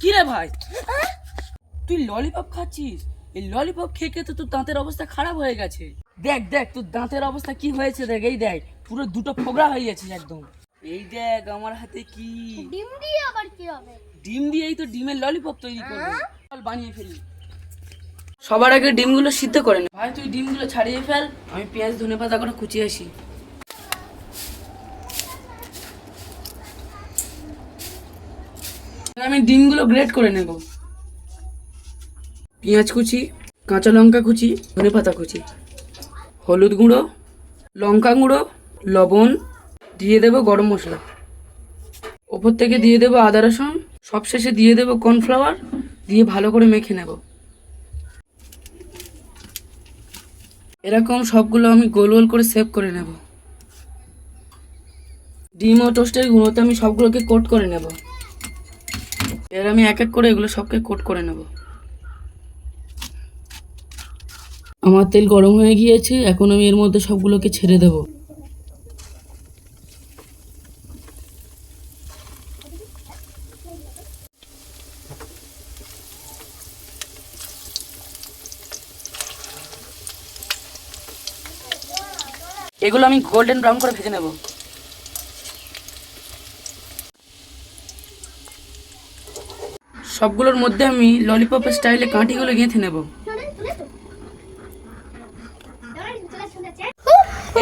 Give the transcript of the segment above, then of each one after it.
কি রে ভাই, তুই ললিপপ খাচ্ছিস? এই ললিপপ খেয়ে খেয়ে তো তোর দাঁতের অবস্থা খারাপ হয়ে গেছে। দেখ দেখ তোর দাঁতের অবস্থা কি হয়েছে, দেখ এই দেখ পুরো দুটো ফোকরা হয়ে গেছে একদম। এই দেখ আমার হাতে কি ডিম দিয়ে আবার কি হবে? ডিম দিয়েই তো ডিমের ললিপপ তৈরি করবো। চল বানিয়ে ফেলি। সবার আগে ডিমগুলো সিদ্ধ করে নে। ভাই তুই ডিমগুলো ছাড়িয়ে ফেল, আমি পেঁয়াজ ধনেপাতা করে কুচিয়ে আসি। আমি ডিমগুলো গ্রেট করে নেব। পেঁয়াজ কুচি, কাঁচা লঙ্কা কুচি, ধনেপাতা কুচি, হলুদ গুঁড়ো, লঙ্কা গুঁড়ো, লবণ, দিয়ে দেবো গরম মশলা, ওপর থেকে দিয়ে দেবো আদা রসুন, সবশেষে দিয়ে দেবো কর্নফ্লাওয়ার, দিয়ে ভালো করে মেখে নেব। এরকম সবগুলো আমি গোল গোল করে সেভ করে নেব। ডিম ও টোস্টের গুঁড়োতে আমি সবগুলোকে কোট করে নেব। এর আমি এক এক করে এগুলো সবকে কোট করে নেব। আমার তেল গরম হয়ে গিয়েছে, এখন আমি এর মধ্যে সবগুলোকে ছেড়ে দেব। এগুলো আমি গোল্ডেন ব্রাউন করে ভেজে নেব। সবগুলোর মধ্যে আমি ললিপপের স্টাইলে কাঁটিগুলো গেঁথে নেব।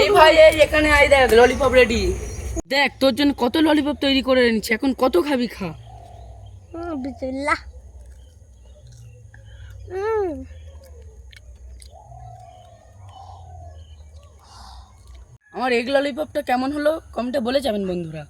এই ভাই এই এখানে আই, দেখ ললিপপ রেডি। দেখ তোর জন্য কত ললিপপ তৈরি করে এনেছি, এখন কত খাবি খা। বিসমিল্লাহ। আমার এগ ললিপপটা কেমন হলো কমেন্টে বলে যাবেন বন্ধুরা।